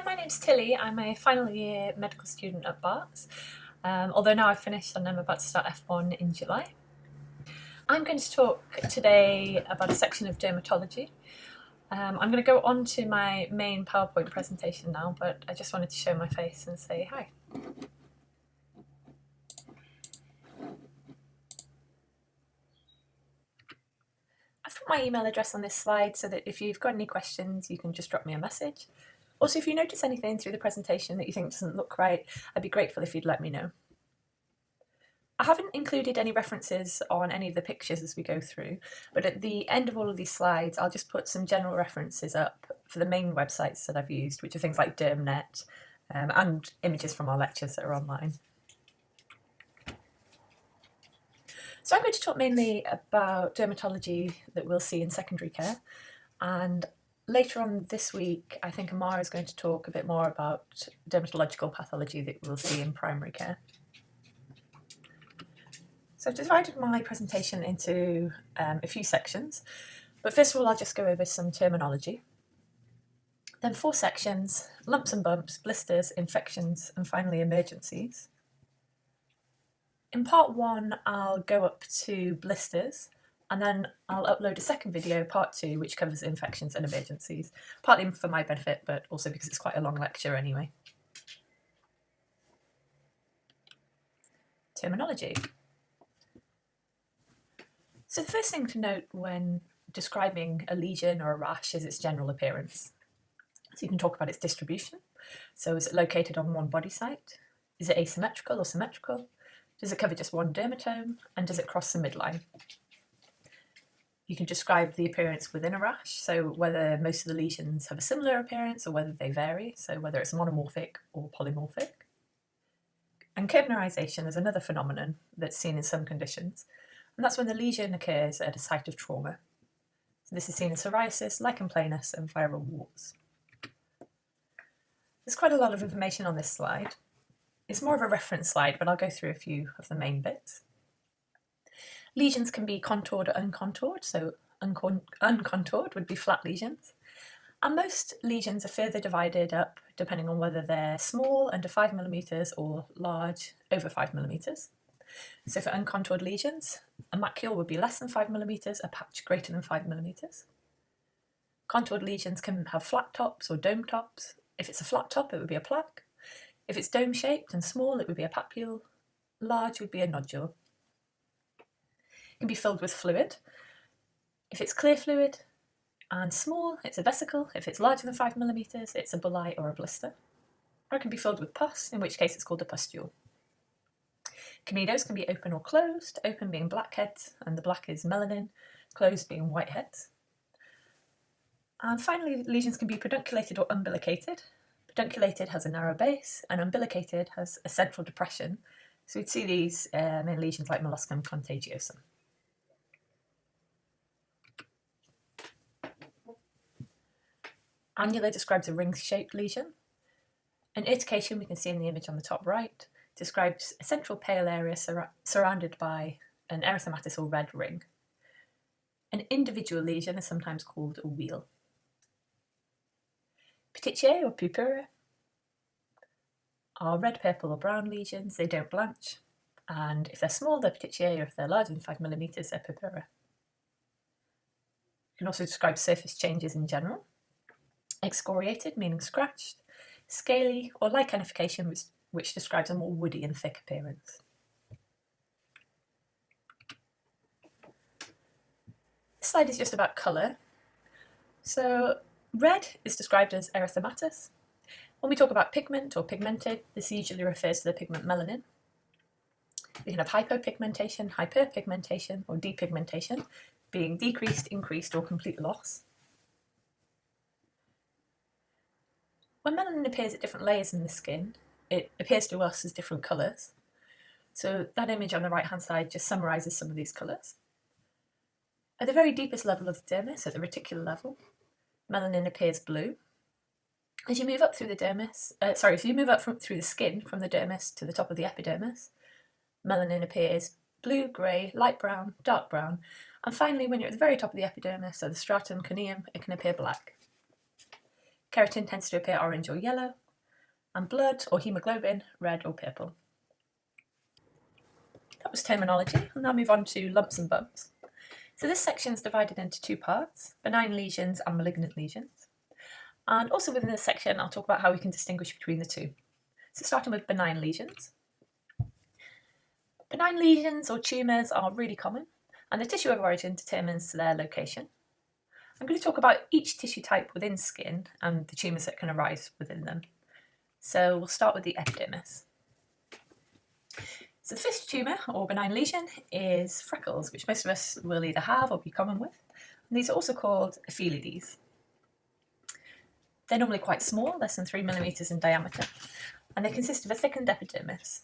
my name's Tilly. I'm a final year medical student at Barts, although now I've finished and I'm about to start F1 in July. I'm going to talk today about a section of dermatology. I'm going to go on to my main PowerPoint presentation now, but I just wanted to show my face and say hi. I've put my email address on this slide so that if you've got any questions, you can just drop me a message. Also, if you notice anything through the presentation that you think doesn't look right, I'd be grateful if you'd let me know. I haven't included any references on any of the pictures as we go through, but at the end of all of these slides, I'll just put some general references up for the main websites that I've used, which are things like DermNet and images from our lectures that are online. So I'm going to talk mainly about dermatology that we'll see in secondary care, and later on this week, I think Amara is going to talk a bit more about dermatological pathology that we'll see in primary care. So I've divided my presentation into a few sections, but first of all, I'll just go over some terminology. Then 4 sections: lumps and bumps, blisters, infections, and finally emergencies. In part 1, I'll go up to blisters, and then I'll upload a second video, part 2, which covers infections and emergencies, partly for my benefit, but also because it's quite a long lecture anyway. Terminology. So the first thing to note when describing a lesion or a rash is its general appearance. So you can talk about its distribution. So is it located on one body site? Is it asymmetrical or symmetrical? Does it cover just one dermatome? And does it cross the midline? You can describe the appearance within a rash, so whether most of the lesions have a similar appearance or whether they vary, so whether it's monomorphic or polymorphic. And kernerization is another phenomenon that's seen in some conditions, and that's when the lesion occurs at a site of trauma. So this is seen in psoriasis, lichen planus, and viral warts. There's quite a lot of information on this slide. It's more of a reference slide, but I'll go through a few of the main bits. Lesions can be contoured or uncontoured, so uncontoured would be flat lesions. And most lesions are further divided up depending on whether they're small, under 5 mm, or large, over 5 mm. So for uncontoured lesions, a macule would be less than 5 mm, a patch greater than 5 mm. Contoured lesions can have flat tops or dome tops. If it's a flat top, it would be a plaque. If it's dome-shaped and small, it would be a papule. Large would be a nodule. It can be filled with fluid. If it's clear fluid and small, it's a vesicle. If it's larger than 5 mm, it's a bullae or a blister. Or it can be filled with pus, in which case it's called a pustule. Comedos can be open or closed, open being blackheads, and the black is melanin, closed being whiteheads. And finally, lesions can be pedunculated or umbilicated. Pedunculated has a narrow base, and umbilicated has a central depression. So we'd see these in lesions like molluscum contagiosum. Annular describes a ring-shaped lesion. An urtication, we can see in the image on the top right, describes a central pale area surrounded by an erythematous or red ring. An individual lesion is sometimes called a wheal. Petechiae or purpura are red, purple or brown lesions. They don't blanch, and if they're small, they're petechiae, or if they're larger than 5 mm, they're purpura. You can also describe surface changes in general. Excoriated, meaning scratched. Scaly or lichenification, which describes a more woody and thick appearance. This slide is just about colour. So red is described as erythematous. When we talk about pigment or pigmented, this usually refers to the pigment melanin. We can have hypopigmentation, hyperpigmentation, or depigmentation, being decreased, increased, or complete loss. When melanin appears at different layers in the skin, it appears to us as different colours. So that image on the right-hand side just summarises some of these colours. At the very deepest level of the dermis, at the reticular level, melanin appears blue. As you move up through the dermis, if you move up through the skin from the dermis to the top of the epidermis, melanin appears blue, grey, light brown, dark brown, and finally when you're at the very top of the epidermis, so the stratum corneum, it can appear black. Keratin tends to appear orange or yellow, and blood or haemoglobin red or purple. That was terminology. I'll now move on to lumps and bumps. So this section is divided into two parts, benign lesions and malignant lesions. And also within this section, I'll talk about how we can distinguish between the two. So starting with benign lesions. Benign lesions or tumours are really common, and the tissue of origin determines their location. I'm going to talk about each tissue type within skin and the tumours that can arise within them. So we'll start with the epidermis. So the first tumour or benign lesion is freckles, which most of us will either have or be common with. And these are also called ephelides. They're normally quite small, less than 3 millimeters in diameter, and they consist of a thickened epidermis.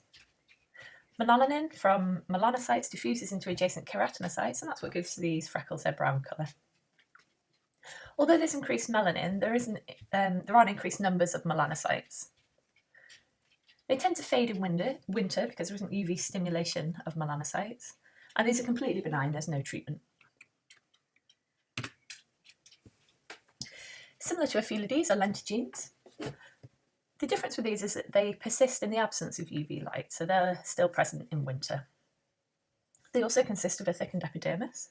Melanin from melanocytes diffuses into adjacent keratinocytes, and that's what gives these freckles their brown colour. Although there's increased melanin, there aren't increased numbers of melanocytes. They tend to fade in winter because there isn't UV stimulation of melanocytes, and these are completely benign, there's no treatment. Similar to ephelides are lentigines. The difference with these is that they persist in the absence of UV light, so they're still present in winter. They also consist of a thickened epidermis,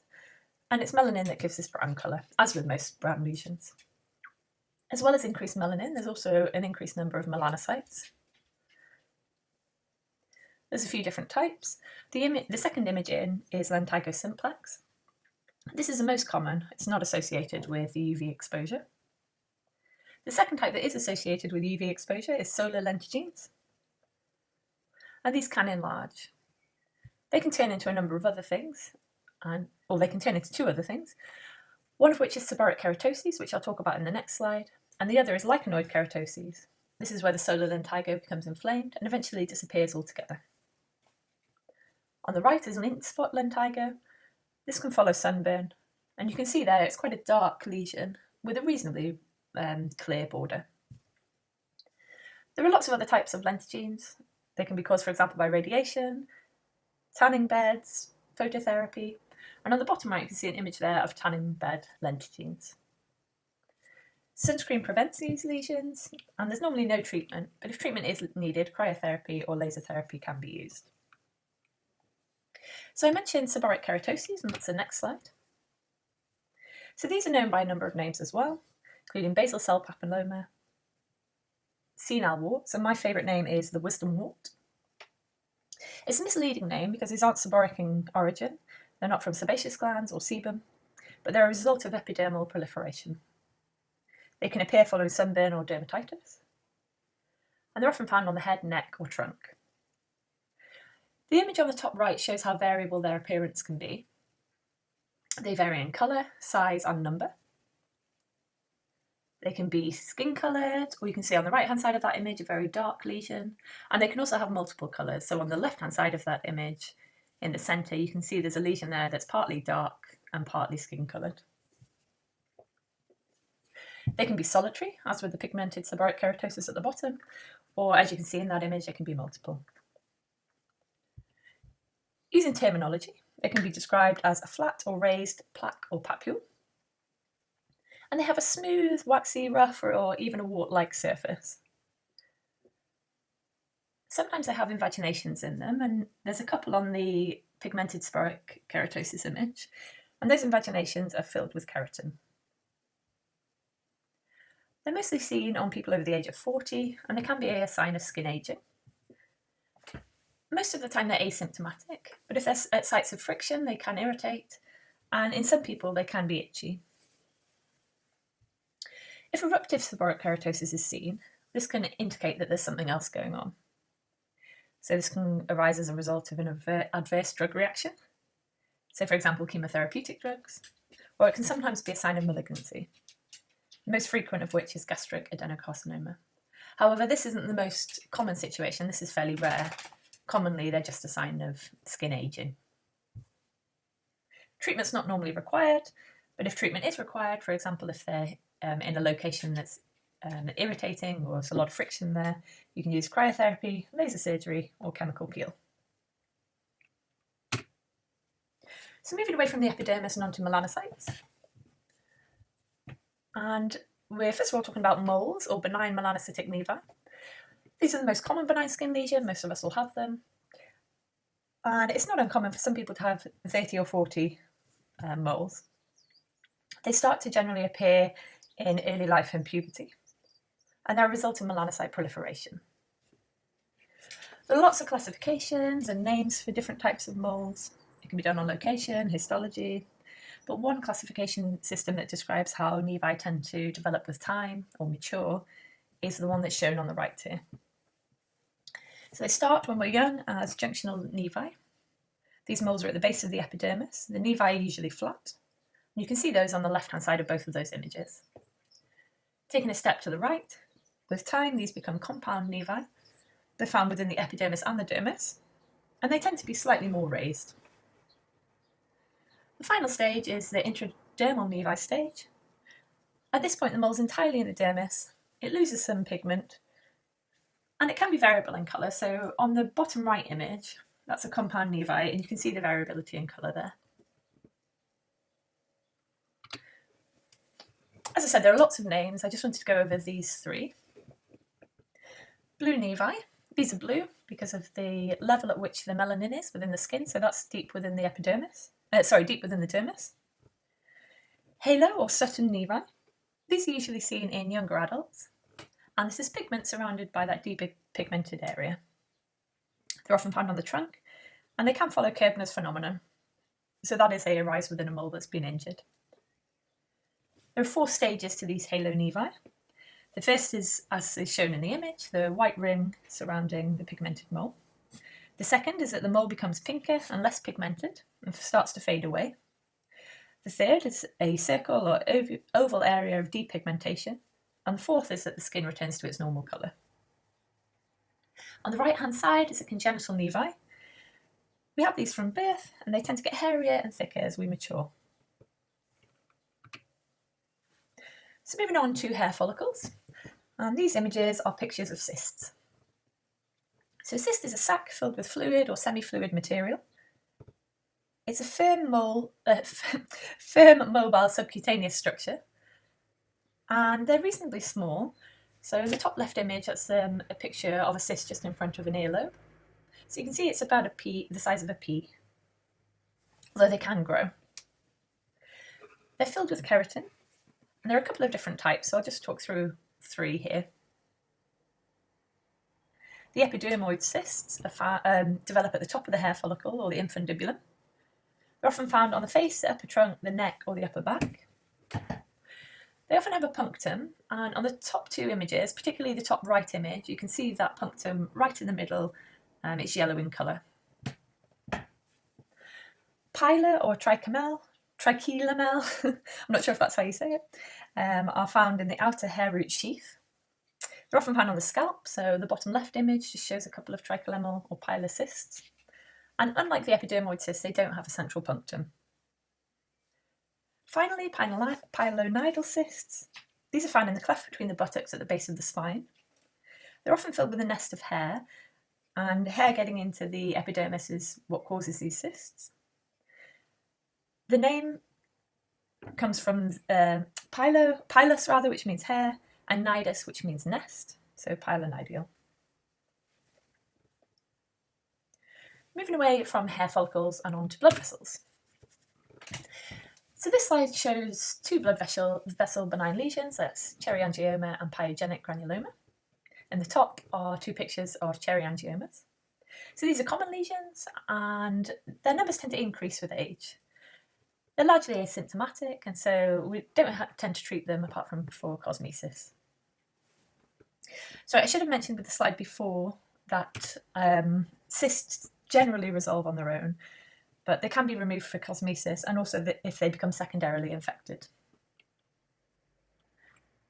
and it's melanin that gives this brown colour, as with most brown lesions. As well as increased melanin, there's also an increased number of melanocytes. There's a few different types. The second imaging is lentigo simplex. This is the most common. It's not associated with UV exposure. The second type that is associated with UV exposure is solar lentigines, and these can enlarge. They can turn into a number of other things, or they can turn into two other things, one of which is seborrheic keratoses, which I'll talk about in the next slide, and the other is lichenoid keratoses. This is where the solar lentigo becomes inflamed and eventually disappears altogether. On the right is an ink spot lentigo. This can follow sunburn, and you can see there it's quite a dark lesion with a reasonably clear border. There are lots of other types of lentigines. They can be caused, for example, by radiation, tanning beds, phototherapy, and on the bottom right you can see an image there of tanning bed lentigines. Sunscreen prevents these lesions, and there's normally no treatment, but if treatment is needed, cryotherapy or laser therapy can be used. So I mentioned seborrheic keratoses, and that's the next slide. So these are known by a number of names as well, including basal cell papilloma, senile warts, and my favourite name is the wisdom wart. It's a misleading name because these aren't seborrheic in origin. They're not from sebaceous glands or sebum, but they're a result of epidermal proliferation. They can appear following sunburn or dermatitis, and they're often found on the head, neck, or trunk. The image on the top right shows how variable their appearance can be. They vary in colour, size, and number. They can be skin coloured, or you can see on the right-hand side of that image a very dark lesion, and they can also have multiple colours. So on the left-hand side of that image, in the centre, you can see there's a lesion there that's partly dark and partly skin coloured. They can be solitary, as with the pigmented seborrheic keratosis at the bottom, or as you can see in that image, they can be multiple. Using terminology, they can be described as a flat or raised plaque or papule, and they have a smooth, waxy, rough, or even a wart-like surface. Sometimes they have invaginations in them, and there's a couple on the pigmented seborrheic keratosis image, and those invaginations are filled with keratin. They're mostly seen on people over the age of 40, and they can be a sign of skin ageing. Most of the time they're asymptomatic, but if they're at sites of friction, they can irritate, and in some people they can be itchy. If eruptive seborrheic keratosis is seen, this can indicate that there's something else going on. So this can arise as a result of an adverse drug reaction, so for example chemotherapeutic drugs, or it can sometimes be a sign of malignancy, the most frequent of which is gastric adenocarcinoma. However, this isn't the most common situation, this is fairly rare. Commonly, they're just a sign of skin ageing. Treatment's not normally required, but if treatment is required, for example, if they're in a location that's irritating or there's a lot of friction there, you can use cryotherapy, laser surgery, or chemical peel. So moving away from the epidermis and onto melanocytes. And we're first of all talking about moles or benign melanocytic nevi. These are the most common benign skin lesion, most of us will have them. And it's not uncommon for some people to have 30 or 40 moles. They start to generally appear in early life and puberty, and they result in melanocyte proliferation. There are lots of classifications and names for different types of moles. It can be done on location, histology, but one classification system that describes how nevi tend to develop with time or mature is the one that's shown on the right here. So they start when we're young as junctional nevi. These moles are at the base of the epidermis. The nevi are usually flat. You can see those on the left-hand side of both of those images. Taking a step to the right, with time these become compound nevi. They're found within the epidermis and the dermis, and they tend to be slightly more raised. The final stage is the intradermal nevi stage. At this point, the mole's entirely in the dermis. It loses some pigment, and it can be variable in colour. So on the bottom right image, that's a compound nevi, and you can see the variability in colour there. As I said, there are lots of names. I just wanted to go over these three. Blue nevi. These are blue because of the level at which the melanin is within the skin, so that's deep within the epidermis. Deep within the dermis. Halo or Sutton nevi. These are usually seen in younger adults, and this is pigment surrounded by that deep pigmented area. They're often found on the trunk, and they can follow Koebner's phenomenon. So that is, they arise within a mole that's been injured. There are 4 stages to these halo nevi. The first is, as is shown in the image, the white ring surrounding the pigmented mole. The second is that the mole becomes pinker and less pigmented and starts to fade away. The third is a circle or oval area of depigmentation. And the fourth is that the skin returns to its normal colour. On the right-hand side is a congenital nevi. We have these from birth, and they tend to get hairier and thicker as we mature. So moving on to hair follicles, and these images are pictures of cysts. So a cyst is a sac filled with fluid or semi-fluid material. It's a firm, mobile subcutaneous structure, and they're reasonably small. So in the top left image, that's a picture of a cyst just in front of an earlobe. So you can see it's about the size of a pea, although they can grow. They're filled with keratin. And there are a couple of different types, so I'll just talk through 3 here. The epidermoid cysts develop at the top of the hair follicle, or the infundibulum. They're often found on the face, the upper trunk, the neck, or the upper back. They often have a punctum, and on the top 2 images, particularly the top right image, you can see that punctum right in the middle, and it's yellow in colour. Pilar or trichomel, I'm not sure if that's how you say it, are found in the outer hair root sheath. They're often found on the scalp, so the bottom left image just shows a couple of tricholemal or pilar cysts. And unlike the epidermoid cysts, they don't have a central punctum. Finally, pilonidal cysts. These are found in the cleft between the buttocks at the base of the spine. They're often filled with a nest of hair, and hair getting into the epidermis is what causes these cysts. The name comes from pilus, which means hair, and nidus, which means nest, so pilonidial. Moving away from hair follicles and on to blood vessels. So this slide shows 2 blood vessel benign lesions, that's cherry angioma and pyogenic granuloma. In the top are 2 pictures of cherry angiomas. So these are common lesions, and their numbers tend to increase with age. They're largely asymptomatic, and so we don't tend to treat them apart from for cosmesis. So I should have mentioned with the slide before that cysts generally resolve on their own, but they can be removed for cosmesis, and also if they become secondarily infected.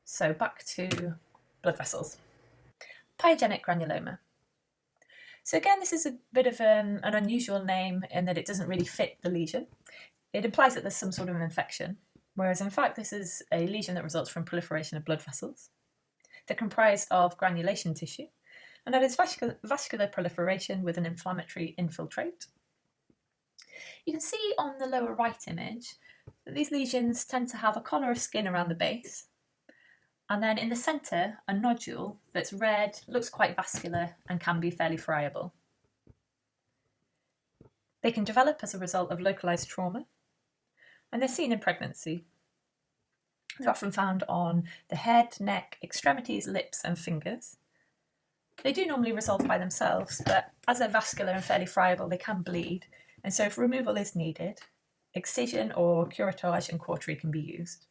So back to blood vessels. Pyogenic granuloma. So again, this is a bit of an unusual name in that it doesn't really fit the lesion. It implies that there's some sort of infection, whereas in fact this is a lesion that results from proliferation of blood vessels. They're comprised of granulation tissue, and that is vascular proliferation with an inflammatory infiltrate. You can see on the lower right image that these lesions tend to have a collar of skin around the base, And then in the centre, a nodule that's red, looks quite vascular, and can be fairly friable. They can develop as a result of localised trauma, and they're seen in pregnancy. They're often found on the head, neck, extremities, lips, and fingers. They do normally resolve by themselves, but as they're vascular and fairly friable, they can bleed, and so if removal is needed, excision or curettage and cautery can be used.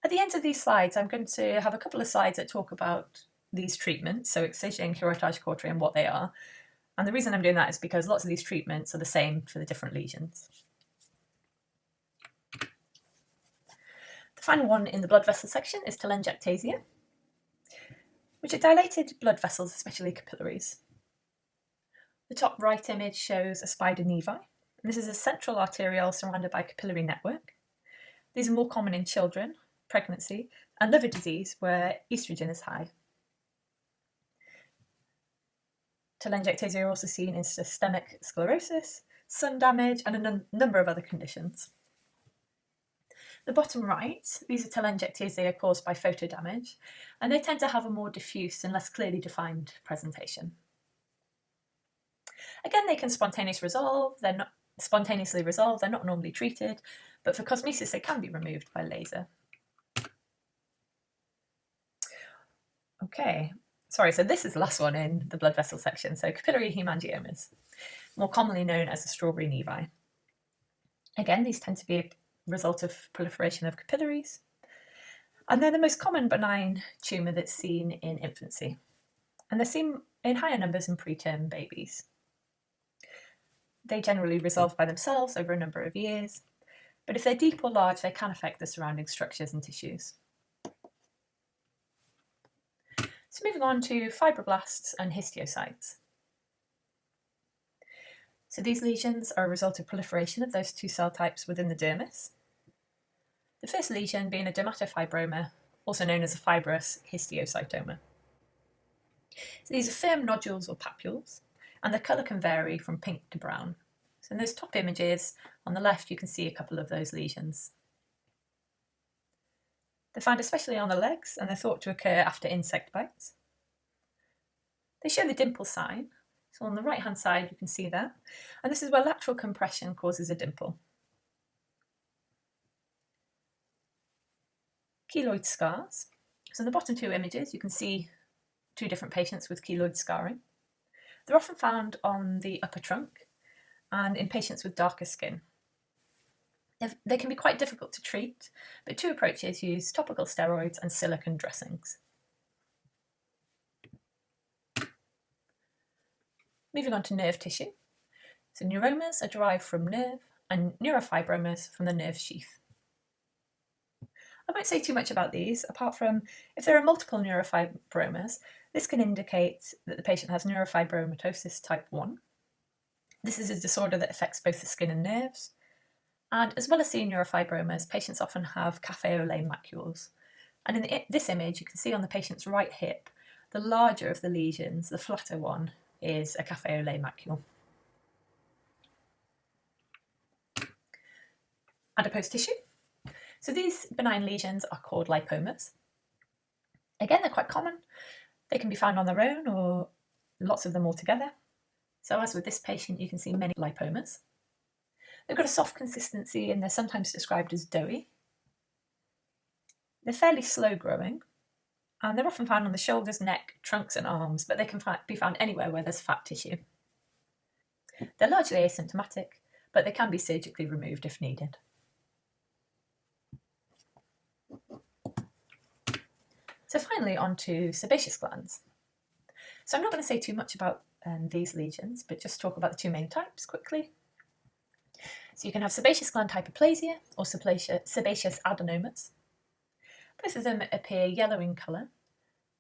At the end of these slides, I'm going to have a couple of slides that talk about these treatments, so excision, curettage, cautery, and what they are. And the reason I'm doing that is because lots of these treatments are the same for the different lesions. The final one in the blood vessel section is telangiectasia, which are dilated blood vessels, especially capillaries. The top right image shows a spider nevi, and this is a central arteriole surrounded by a capillary network. These are more common in children, pregnancy, and liver disease where estrogen is high. Telangiectasia are also seen in systemic sclerosis, sun damage, and a number of other conditions. The bottom right, these are telangiectasia caused by photo damage, and they tend to have a more diffuse and less clearly defined presentation. Again, they can spontaneously resolve, they're not normally treated, but for cosmesis they can be removed by laser. Okay, sorry, so this is the last one in the blood vessel section, so capillary hemangiomas, more commonly known as the strawberry nevi. Again, these tend to be a result of proliferation of capillaries, and they're the most common benign tumour that's seen in infancy, and they're seen in higher numbers in preterm babies. They generally resolve by themselves over a number of years, but if they're deep or large, they can affect the surrounding structures and tissues. So moving on to fibroblasts and histiocytes. So these lesions are a result of proliferation of those two cell types within the dermis. The first lesion being a dermatofibroma, also known as a fibrous histiocytoma. So these are firm nodules or papules, and the colour can vary from pink to brown. So in those top images, on the left you can see a couple of those lesions. They're found especially on the legs, and they're thought to occur after insect bites. They show the dimple sign, so on the right hand side you can see that, and this is where lateral compression causes a dimple. Keloid scars. So in the bottom two images you can see two different patients with keloid scarring. They're often found on the upper trunk and in patients with darker skin. They can be quite difficult to treat, but two approaches use topical steroids and silicone dressings. Moving on to nerve tissue. So neuromas are derived from nerve and neurofibromas from the nerve sheath. I won't say too much about these, apart from if there are multiple neurofibromas, this can indicate that the patient has neurofibromatosis type 1. This is a disorder that affects both the skin and nerves. And as well as seeing neurofibromas, patients often have café au lait macules. And in this image, you can see on the patient's right hip, the larger of the lesions, the flatter one, is a café au lait macule. Adipose tissue. So these benign lesions are called lipomas. Again, they're quite common. They can be found on their own or lots of them all together. So as with this patient, you can see many lipomas. They've got a soft consistency and they're sometimes described as doughy. They're fairly slow growing and they're often found on the shoulders, neck, trunks and arms, but they can be found anywhere where there's fat tissue. They're largely asymptomatic, but they can be surgically removed if needed. So finally on to sebaceous glands. So I'm not going to say too much about these lesions, but just talk about the two main types quickly. So you can have sebaceous gland hyperplasia or sebaceous adenomas. Both of them appear yellow in colour.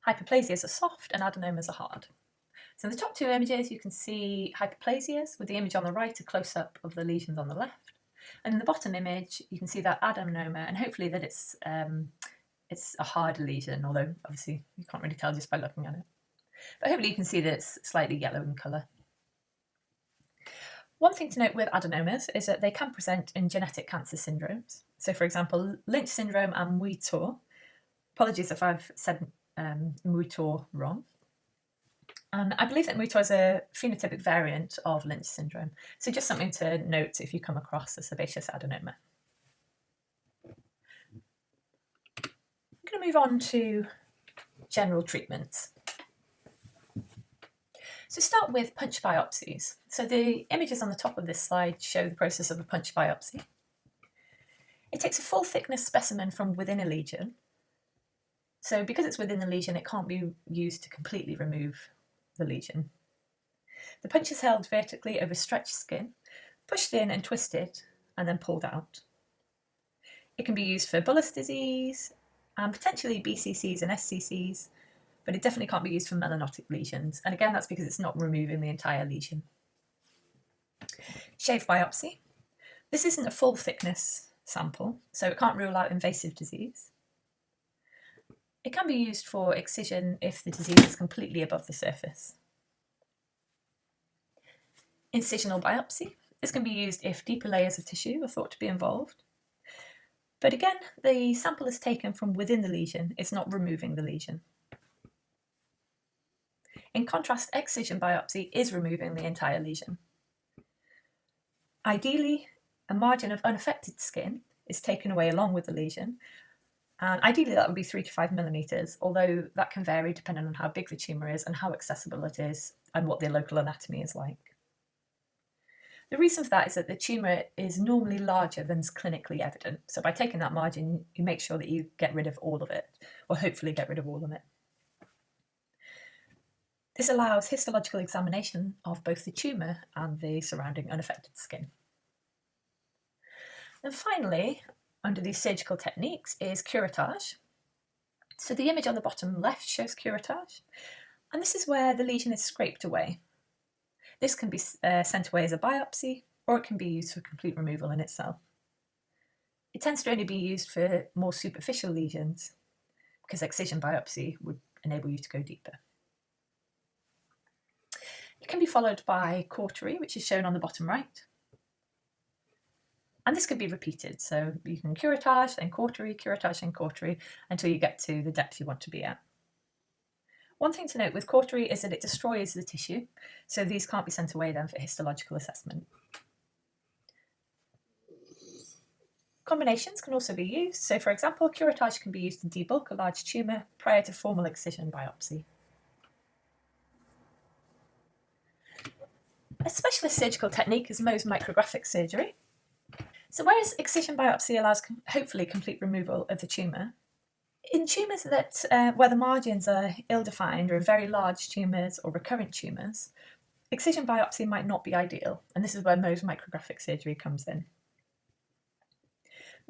Hyperplasias are soft and adenomas are hard. So in the top two images you can see hyperplasias, with the image on the right a close-up of the lesions on the left. And in the bottom image you can see that adenoma, and hopefully that it's a hard lesion, although obviously you can't really tell just by looking at it. But hopefully you can see that it's slightly yellow in colour. One thing to note with adenomas is that they can present in genetic cancer syndromes. So for example, Lynch syndrome and Muir Torre Apologies if I've said Mutor wrong. And I believe that Mutor is a phenotypic variant of Lynch syndrome. So just something to note if you come across a sebaceous adenoma. I'm going to move on to general treatments. So start with punch biopsies. So the images on the top of this slide show the process of a punch biopsy. It takes a full thickness specimen from within a lesion. So because it's within the lesion, it can't be used to completely remove the lesion. The punch is held vertically over stretched skin, pushed in and twisted, and then pulled out. It can be used for bullous disease, and potentially BCCs and SCCs, but it definitely can't be used for melanotic lesions. And again, that's because it's not removing the entire lesion. Shave biopsy. This isn't a full thickness sample, so it can't rule out invasive disease. It can be used for excision if the disease is completely above the surface. Incisional biopsy. This can be used if deeper layers of tissue are thought to be involved. But again, the sample is taken from within the lesion, it's not removing the lesion. In contrast, excision biopsy is removing the entire lesion. Ideally, a margin of unaffected skin is taken away along with the lesion, and ideally that would be 3 to 5 millimeters, although that can vary depending on how big the tumour is and how accessible it is and what the local anatomy is like. The reason for that is that the tumour is normally larger than is clinically evident, so by taking that margin you make sure that you get rid of all of it, or hopefully get rid of all of it. This allows histological examination of both the tumour and the surrounding unaffected skin. And finally, under these surgical techniques is curettage. So the image on the bottom left shows curettage, and this is where the lesion is scraped away. This can be sent away as a biopsy, or it can be used for complete removal in itself. It tends to only be used for more superficial lesions, because excision biopsy would enable you to go deeper. It can be followed by cautery, which is shown on the bottom right. And this could be repeated, so you can curettage, then cautery, until you get to the depth you want to be at. One thing to note with cautery is that it destroys the tissue, so these can't be sent away then for histological assessment. Combinations can also be used, so for example, curettage can be used to debulk a large tumour prior to formal excision biopsy. A specialist surgical technique is Mohs micrographic surgery. So whereas excision biopsy allows hopefully complete removal of the tumour, in tumours that where the margins are ill-defined or very large tumours or recurrent tumours, excision biopsy might not be ideal, and this is where Mohs micrographic surgery comes in.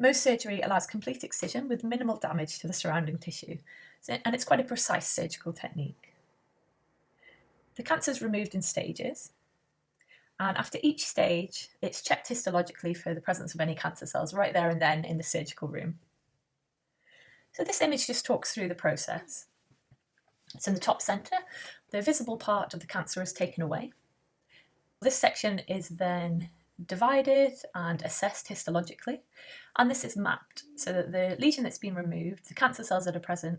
Mohs surgery allows complete excision with minimal damage to the surrounding tissue, and it's quite a precise surgical technique. The cancer is removed in stages, and after each stage, it's checked histologically for the presence of any cancer cells right there and then in the surgical room. So this image just talks through the process. So in the top centre, the visible part of the cancer is taken away. This section is then divided and assessed histologically, and this is mapped so that the lesion that's been removed, the cancer cells that are present,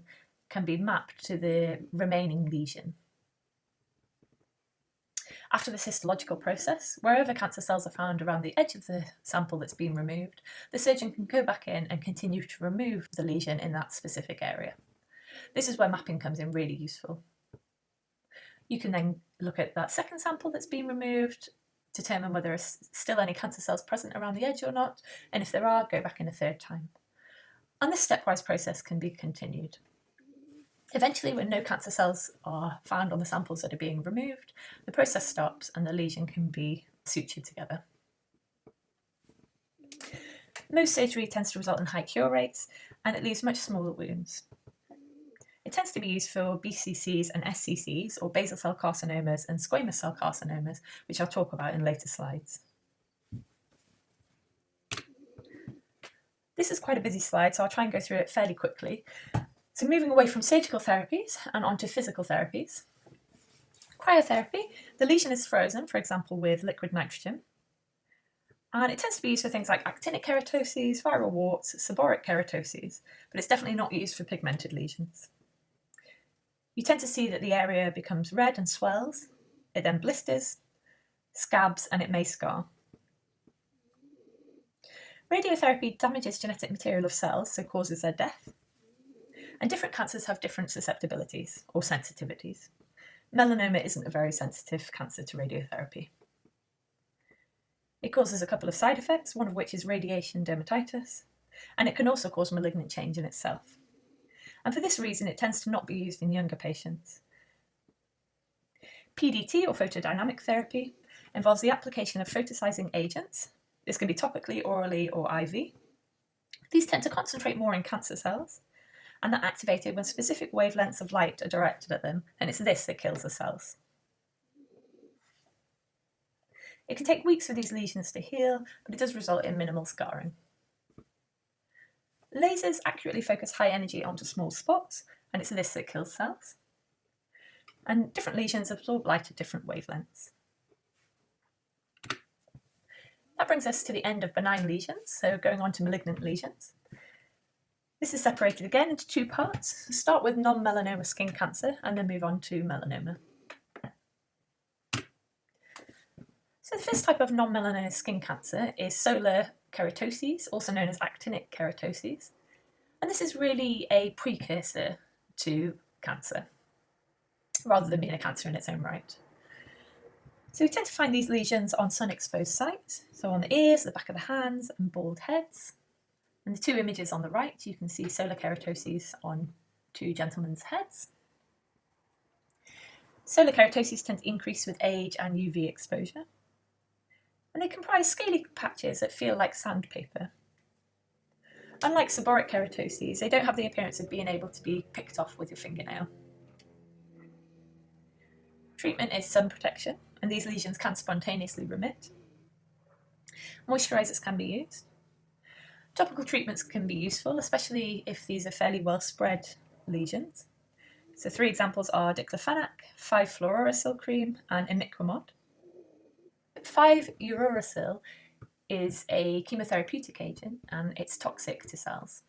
can be mapped to the remaining lesion. After this histological process, wherever cancer cells are found around the edge of the sample that's been removed, the surgeon can go back in and continue to remove the lesion in that specific area. This is where mapping comes in really useful. You can then look at that second sample that's been removed, determine whether there's still any cancer cells present around the edge or not, and if there are, go back in a third time. And this stepwise process can be continued. Eventually, when no cancer cells are found on the samples that are being removed, the process stops and the lesion can be sutured together. Mohs surgery tends to result in high cure rates, and it leaves much smaller wounds. It tends to be used for BCCs and SCCs, or basal cell carcinomas and squamous cell carcinomas, which I'll talk about in later slides. This is quite a busy slide, so I'll try and go through it fairly quickly. So moving away from surgical therapies and onto physical therapies. Cryotherapy, the lesion is frozen, for example with liquid nitrogen. And it tends to be used for things like actinic keratoses, viral warts, seborrheic keratoses, but it's definitely not used for pigmented lesions. You tend to see that the area becomes red and swells, it then blisters, scabs, and it may scar. Radiotherapy damages genetic material of cells, so causes their death. And different cancers have different susceptibilities or sensitivities. Melanoma isn't a very sensitive cancer to radiotherapy. It causes a couple of side effects, one of which is radiation dermatitis, and it can also cause malignant change in itself. And for this reason, it tends to not be used in younger patients. PDT, or photodynamic therapy, involves the application of photosizing agents. This can be topically, orally, or IV. These tend to concentrate more in cancer cells, and they're activated when specific wavelengths of light are directed at them, and it's this that kills the cells. It can take weeks for these lesions to heal, but it does result in minimal scarring. Lasers accurately focus high energy onto small spots, and it's this that kills cells. And different lesions absorb light at different wavelengths. That brings us to the end of benign lesions, so going on to malignant lesions. This is separated again into two parts. Start with non-melanoma skin cancer and then move on to melanoma. So the first type of non-melanoma skin cancer is solar keratoses, also known as actinic keratoses. And this is really a precursor to cancer, rather than being a cancer in its own right. So we tend to find these lesions on sun-exposed sites, so on the ears, the back of the hands, and bald heads. In the two images on the right, you can see solar keratoses on two gentlemen's heads. Solar keratoses tend to increase with age and UV exposure, and they comprise scaly patches that feel like sandpaper. Unlike seborrheic keratoses, they don't have the appearance of being able to be picked off with your fingernail. Treatment is sun protection, and these lesions can spontaneously remit. Moisturisers can be used. Topical treatments can be useful, especially if these are fairly well spread lesions. So 3 examples are diclofenac, 5-fluorouracil cream, and imiquimod. 5-uracil is a chemotherapeutic agent and it's toxic to cells.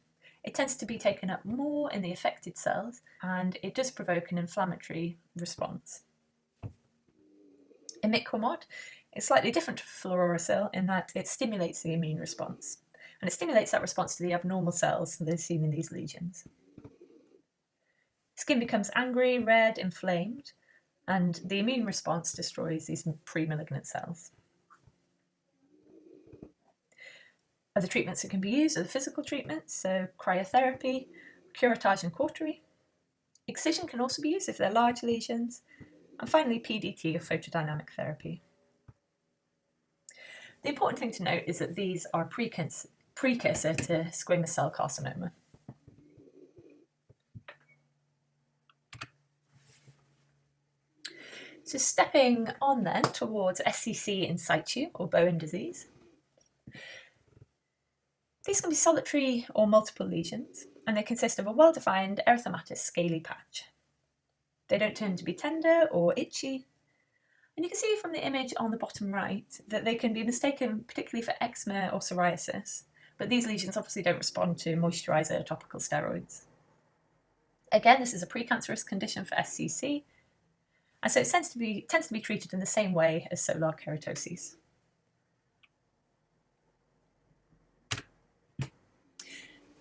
It tends to be taken up more in the affected cells and it does provoke an inflammatory response. Imiquimod is slightly different to fluorouracil in that it stimulates the immune response, and it stimulates that response to the abnormal cells that are seen in these lesions. Skin becomes angry, red, inflamed, and the immune response destroys these pre-malignant cells. Other treatments that can be used are the physical treatments, so cryotherapy, curettage and cautery. Excision can also be used if they're large lesions, and finally PDT or photodynamic therapy. The important thing to note is that these are precursor to squamous cell carcinoma. So stepping on then towards SCC in situ or Bowen disease. These can be solitary or multiple lesions, and they consist of a well-defined erythematous scaly patch. They don't tend to be tender or itchy, and you can see from the image on the bottom right that they can be mistaken particularly for eczema or psoriasis, but these lesions obviously don't respond to moisturiser or topical steroids. Again, this is a precancerous condition for SCC, and so it tends to be treated in the same way as solar keratoses.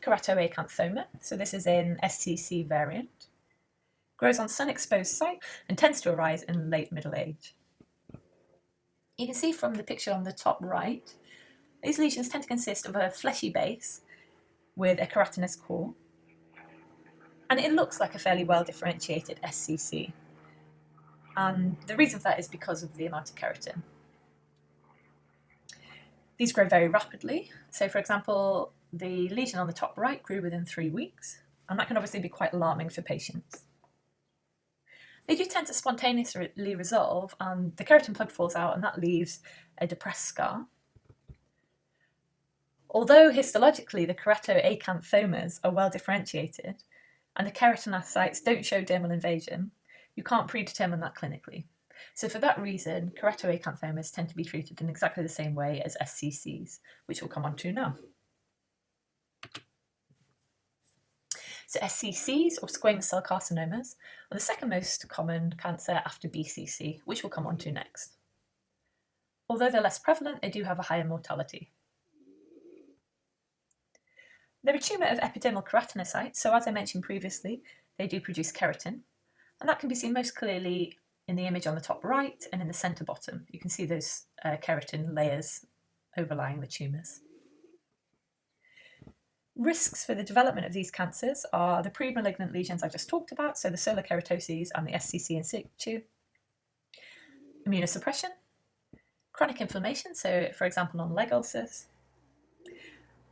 Keratoacanthoma, so this is an SCC variant, grows on sun-exposed sites and tends to arise in late middle age. You can see from the picture on the top right, these lesions tend to consist of a fleshy base with a keratinous core, and it looks like a fairly well differentiated SCC. And the reason for that is because of the amount of keratin. These grow very rapidly. So for example, the lesion on the top right grew within 3 weeks, and that can obviously be quite alarming for patients. They do tend to spontaneously resolve, and the keratin plug falls out, and that leaves a depressed scar. Although histologically the keratoacanthomas are well differentiated, and the keratinocytes don't show dermal invasion, you can't predetermine that clinically. So for that reason, keratoacanthomas tend to be treated in exactly the same way as SCCs, which we'll come on to now. So SCCs, or squamous cell carcinomas, are the second most common cancer after BCC, which we'll come on to next. Although they're less prevalent, they do have a higher mortality. They're a tumour of epidermal keratinocytes, so as I mentioned previously, they do produce keratin, and that can be seen most clearly in the image on the top right and in the centre bottom. You can see those keratin layers overlying the tumours. Risks for the development of these cancers are the pre-malignant lesions I just talked about, so the solar keratoses and the SCC in situ, immunosuppression, chronic inflammation, so for example on leg ulcers,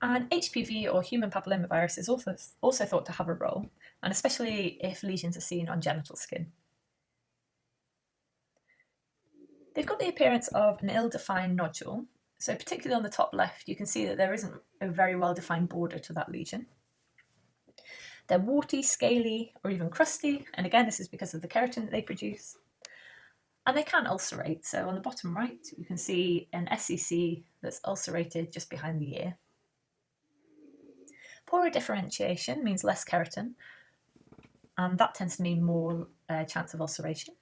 and HPV or human papillomavirus is also thought to have a role, and especially if lesions are seen on genital skin. They've got the appearance of an ill-defined nodule, so particularly on the top left, you can see that there isn't a very well-defined border to that lesion. They're warty, scaly, or even crusty, and again, this is because of the keratin that they produce. And they can ulcerate, so on the bottom right, you can see an SCC that's ulcerated just behind the ear. Poorer differentiation means less keratin, and that tends to mean more chance of ulceration.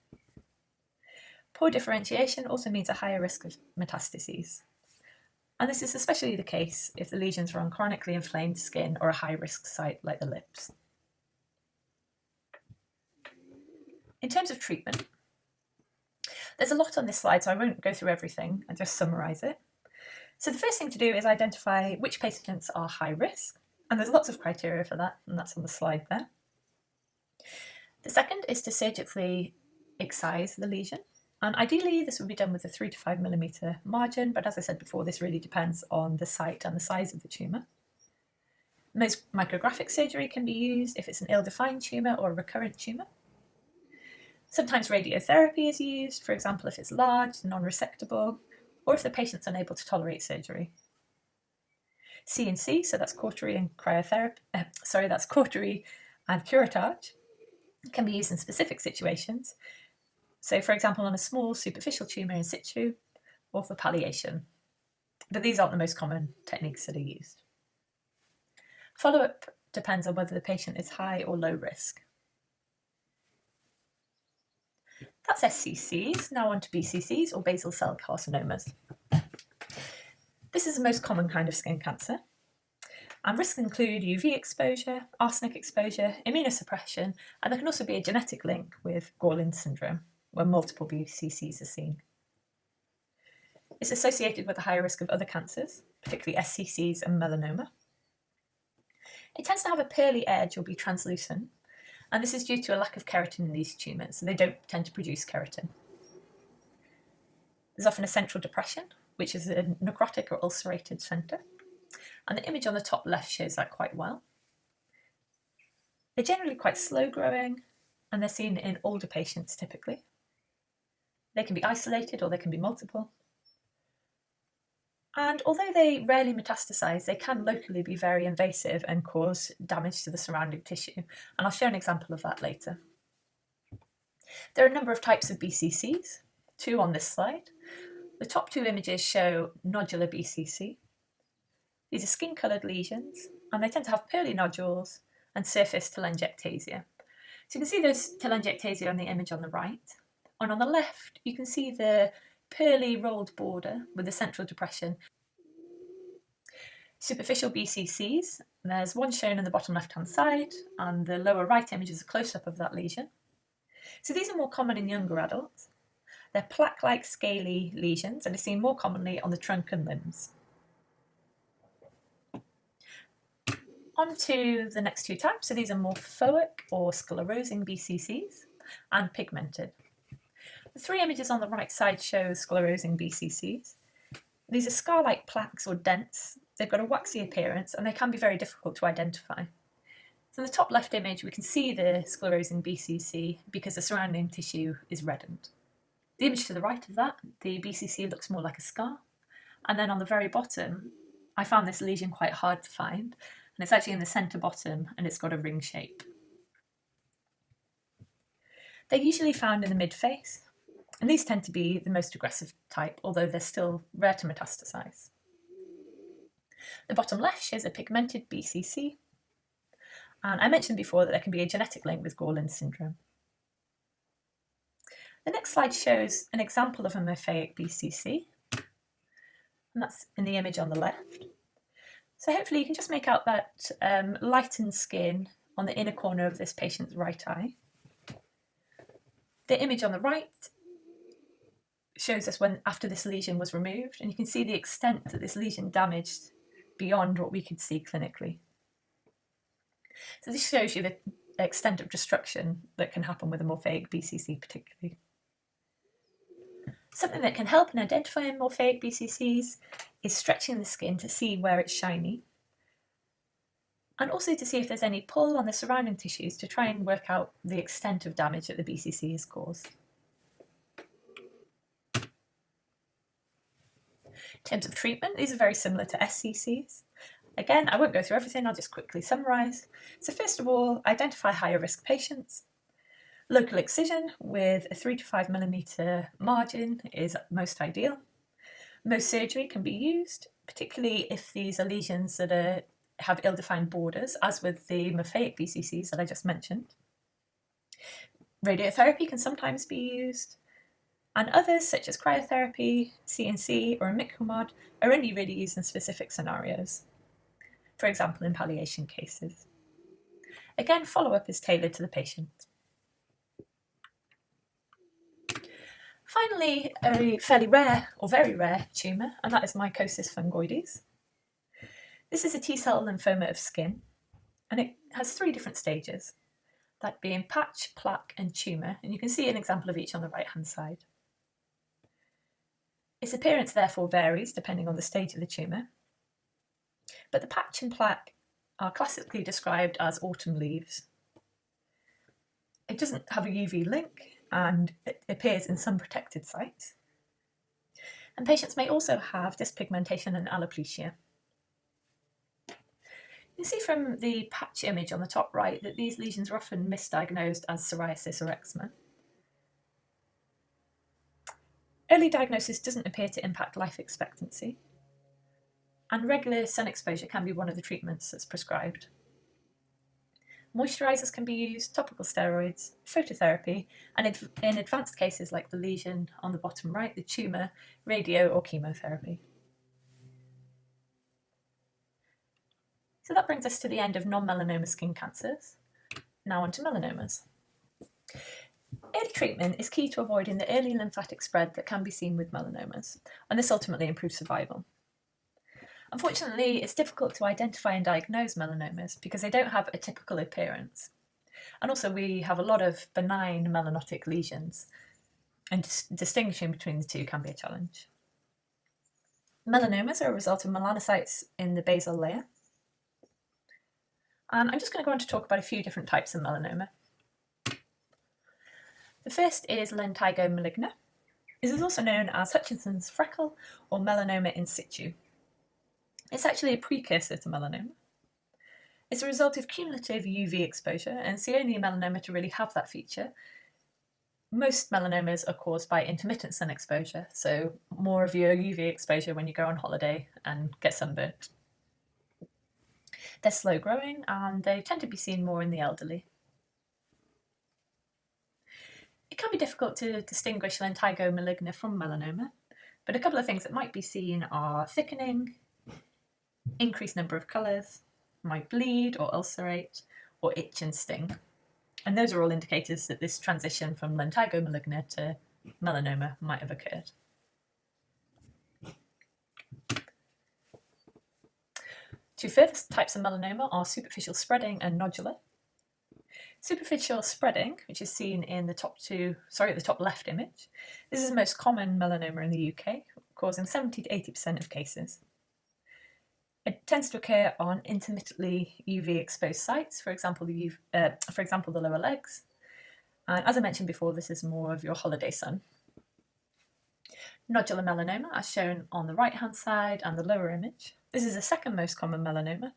Poor differentiation also means a higher risk of metastases. And this is especially the case if the lesions are on chronically inflamed skin or a high-risk site like the lips. In terms of treatment, there's a lot on this slide, so I won't go through everything and just summarise it. So the first thing to do is identify which patients are high risk, and there's lots of criteria for that, and that's on the slide there. The second is to surgically excise the lesion. And ideally, this would be done with a 3 to 5 millimetre margin, but as I said before, this really depends on the site and the size of the tumour. Most micrographic surgery can be used if it's an ill-defined tumour or a recurrent tumour. Sometimes radiotherapy is used, for example, if it's large, non-resectable, or if the patient's unable to tolerate surgery. CNC, so that's cautery and cryotherapy, that's cautery and curettage, can be used in specific situations. So, for example, on a small superficial tumour in situ, or for palliation. But these aren't the most common techniques that are used. Follow-up depends on whether the patient is high or low risk. That's SCCs, now on to BCCs, or basal cell carcinomas. This is the most common kind of skin cancer. And risks include UV exposure, arsenic exposure, immunosuppression, and there can also be a genetic link with Gorlin syndrome, where multiple BCCs are seen. It's associated with a higher risk of other cancers, particularly SCCs and melanoma. It tends to have a pearly edge or be translucent, and this is due to a lack of keratin in these tumours, so they don't tend to produce keratin. There's often a central depression, which is a necrotic or ulcerated centre, and the image on the top left shows that quite well. They're generally quite slow growing, and they're seen in older patients typically. They can be isolated or they can be multiple. And although they rarely metastasize, they can locally be very invasive and cause damage to the surrounding tissue. And I'll show an example of that later. There are a number of types of BCCs, 2 on this slide. The top 2 images show nodular BCC. These are skin-coloured lesions, and they tend to have pearly nodules and surface telangiectasia. So you can see those telangiectasia on the image on the right. And on the left, you can see the pearly rolled border with the central depression. Superficial BCCs, there's one shown in the bottom left-hand side, and the lower right image is a close-up of that lesion. So these are more common in younger adults. They're plaque-like scaly lesions and are seen more commonly on the trunk and limbs. On to the next 2 types. So these are morphoic or sclerosing BCCs and pigmented. The 3 images on the right side show sclerosing BCCs. These are scar-like plaques or dents. They've got a waxy appearance and they can be very difficult to identify. So in the top left image, we can see the sclerosing BCC because the surrounding tissue is reddened. The image to the right of that, the BCC looks more like a scar. And then on the very bottom, I found this lesion quite hard to find, and it's actually in the centre bottom and it's got a ring shape. They're usually found in the midface, And these tend to be the most aggressive type, although they're still rare to metastasize. The bottom left shows a pigmented BCC. And I mentioned before that there can be a genetic link with Gorlin syndrome. The next slide shows an example of a mosaic BCC, and that's in the image on the left. So hopefully you can just make out that lightened skin on the inner corner of this patient's right eye. The image on the right shows us when after this lesion was removed, and you can see the extent that this lesion damaged beyond what we could see clinically. So this shows you the extent of destruction that can happen with a morphaic BCC particularly. Something that can help in identifying morphaic BCCs is stretching the skin to see where it's shiny, and also to see if there's any pull on the surrounding tissues to try and work out the extent of damage that the BCC has caused. In terms of treatment, these are very similar to SCCs. Again, I won't go through everything, I'll just quickly summarise. So first of all, identify higher risk patients. Local excision with a 3 to 5 millimetre margin is most ideal. Mohs surgery can be used, particularly if these are lesions that have ill-defined borders, as with the morphaic BCCs that I just mentioned. Radiotherapy can sometimes be used, and others such as cryotherapy, CNC or imicomod are only really used in specific scenarios, for example in palliation cases. Again, follow-up is tailored to the patient. Finally, a fairly rare or very rare tumour, and that is mycosis fungoides. This is a T-cell lymphoma of skin, and it has 3 different stages, that being patch, plaque and tumour, and you can see an example of each on the right-hand side. Its appearance therefore varies depending on the stage of the tumour, but the patch and plaque are classically described as autumn leaves. It doesn't have a UV link, and it appears in some protected sites. And patients may also have dyspigmentation and alopecia. You can see from the patch image on the top right that these lesions are often misdiagnosed as psoriasis or eczema. Early diagnosis doesn't appear to impact life expectancy, and regular sun exposure can be one of the treatments that's prescribed. Moisturisers can be used, topical steroids, phototherapy, and in advanced cases like the lesion on the bottom right, the tumour, radio or chemotherapy. So that brings us to the end of non-melanoma skin cancers. Now on to melanomas. Early treatment is key to avoiding the early lymphatic spread that can be seen with melanomas, and this ultimately improves survival. Unfortunately, it's difficult to identify and diagnose melanomas because they don't have a typical appearance. And also we have a lot of benign melanotic lesions, and distinguishing between the two can be a challenge. Melanomas are a result of melanocytes in the basal layer. And I'm just going to go on to talk about a few different types of melanoma. The first is lentigo maligna. This is also known as Hutchinson's freckle or melanoma in situ. It's actually a precursor to melanoma. It's a result of cumulative UV exposure, and it's the only melanoma to really have that feature. Most melanomas are caused by intermittent sun exposure, so more of your UV exposure when you go on holiday and get sunburnt. They're slow growing and they tend to be seen more in the elderly. It can be difficult to distinguish lentigo maligna from melanoma, but a couple of things that might be seen are thickening, increased number of colours, might bleed or ulcerate, or itch and sting. And those are all indicators that this transition from lentigo maligna to melanoma might have occurred. Two further types of melanoma are superficial spreading and nodular. Superficial spreading, which is seen in the top left image, this is the most common melanoma in the UK, causing 70 to 80% of cases. It tends to occur on intermittently UV exposed sites, for example, the lower legs. And as I mentioned before, this is more of your holiday sun. Nodular melanoma, as shown on the right-hand side and the lower image. This is the second most common melanoma.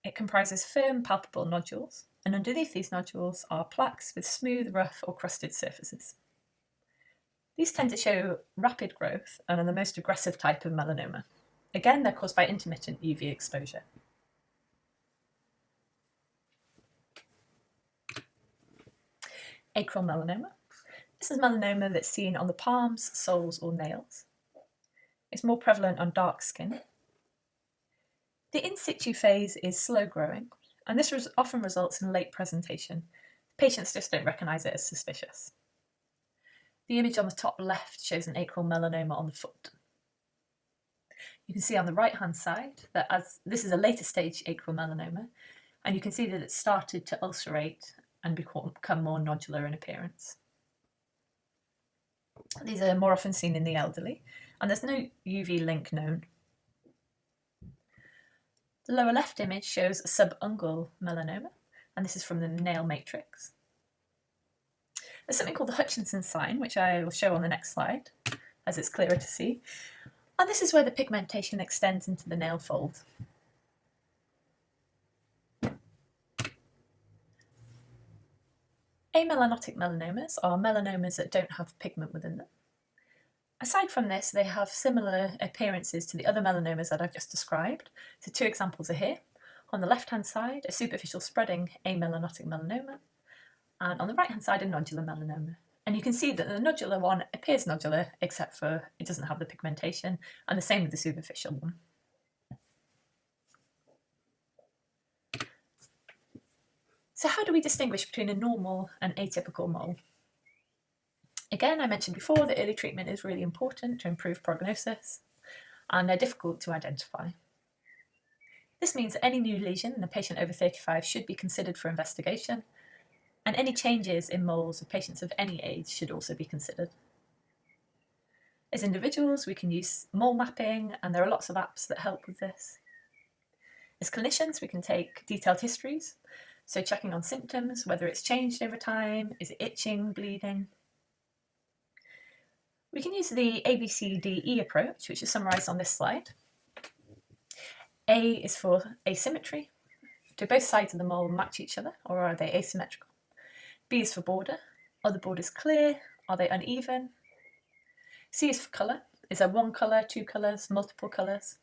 It comprises firm, palpable nodules, and underneath these nodules are plaques with smooth, rough or crusted surfaces. These tend to show rapid growth and are the most aggressive type of melanoma. Again, they're caused by intermittent UV exposure. Acral melanoma. This is melanoma that's seen on the palms, soles, or nails. It's more prevalent on dark skin. The in situ phase is slow growing, and this often results in late presentation. Patients just don't recognise it as suspicious. The image on the top left shows an acral melanoma on the foot. You can see on the right-hand side that as this is a later stage acral melanoma, and you can see that it's started to ulcerate and become more nodular in appearance. These are more often seen in the elderly, and there's no UV link known. The lower left image shows a subungual melanoma, and this is from the nail matrix. There's something called the Hutchinson sign, which I will show on the next slide, as it's clearer to see. And this is where the pigmentation extends into the nail fold. Amelanotic melanomas are melanomas that don't have pigment within them. Aside from this, they have similar appearances to the other melanomas that I've just described. So 2 examples are here. On the left-hand side, a superficial spreading amelanotic melanoma, and on the right-hand side, a nodular melanoma. And you can see that the nodular one appears nodular, except for it doesn't have the pigmentation, and the same with the superficial one. So how do we distinguish between a normal and atypical mole? Again, I mentioned before that early treatment is really important to improve prognosis, and they're difficult to identify. This means that any new lesion in a patient over 35 should be considered for investigation, and any changes in moles of patients of any age should also be considered. As individuals, we can use mole mapping, and there are lots of apps that help with this. As clinicians, we can take detailed histories, so checking on symptoms, whether it's changed over time, is it itching, bleeding. We can use the ABCDE approach, which is summarised on this slide. A is for asymmetry. Do both sides of the mole match each other, or are they asymmetrical? B is for border. Are the borders clear? Are they uneven? C is for colour. Is there one colour, 2 colours, multiple colours?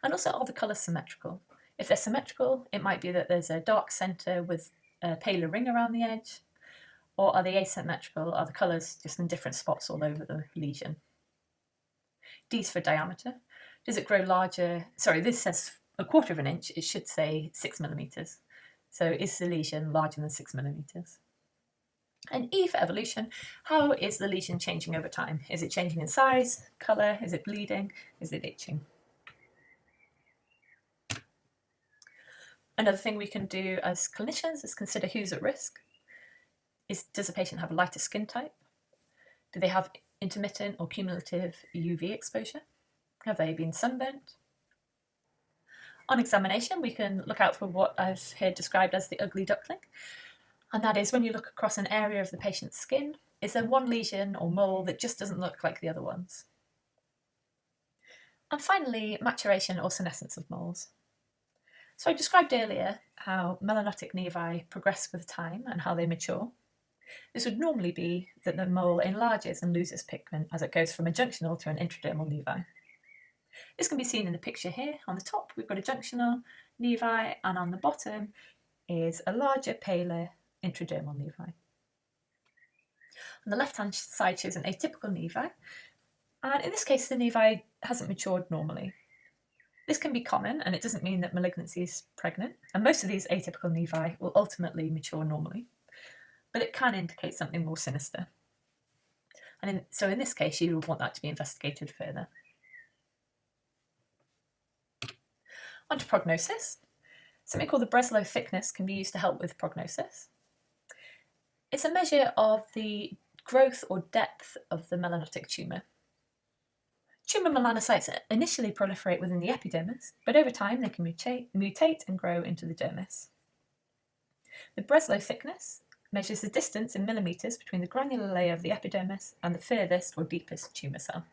And also, are the colours symmetrical? If they're symmetrical, it might be that there's a dark centre with a paler ring around the edge. Or are they asymmetrical? Are the colours just in different spots all over the lesion? D is for diameter. Does it grow larger? Sorry, this says 1/4 of an inch. It should say 6 millimetres. So is the lesion larger than 6 millimetres? And E for evolution. How is the lesion changing over time? Is it changing in size, colour? Is it bleeding? Is it itching? Another thing we can do as clinicians is consider who's at risk. Does the patient have a lighter skin type? Do they have intermittent or cumulative UV exposure? Have they been sunburnt? On examination, we can look out for what I've heard described as the ugly duckling, and that is when you look across an area of the patient's skin, is there one lesion or mole that just doesn't look like the other ones? And finally, maturation or senescence of moles. So I described earlier how melanotic nevi progress with time and how they mature. This would normally be that the mole enlarges and loses pigment as it goes from a junctional to an intradermal nevi. This can be seen in the picture here. On the top, we've got a junctional nevi, and on the bottom is a larger, paler intradermal nevi. On the left-hand side shows an atypical nevi, and in this case, the nevi hasn't matured normally. This can be common, and it doesn't mean that malignancy is pregnant, and most of these atypical nevi will ultimately mature normally, but it can indicate something more sinister. And so in this case, you would want that to be investigated further. On to prognosis. Something called the Breslow thickness can be used to help with prognosis. It's a measure of the growth or depth of the melanotic tumour. Tumour melanocytes initially proliferate within the epidermis, but over time they can mutate and grow into the dermis. The Breslow thickness measures the distance in millimetres between the granular layer of the epidermis and the furthest or deepest tumour cell.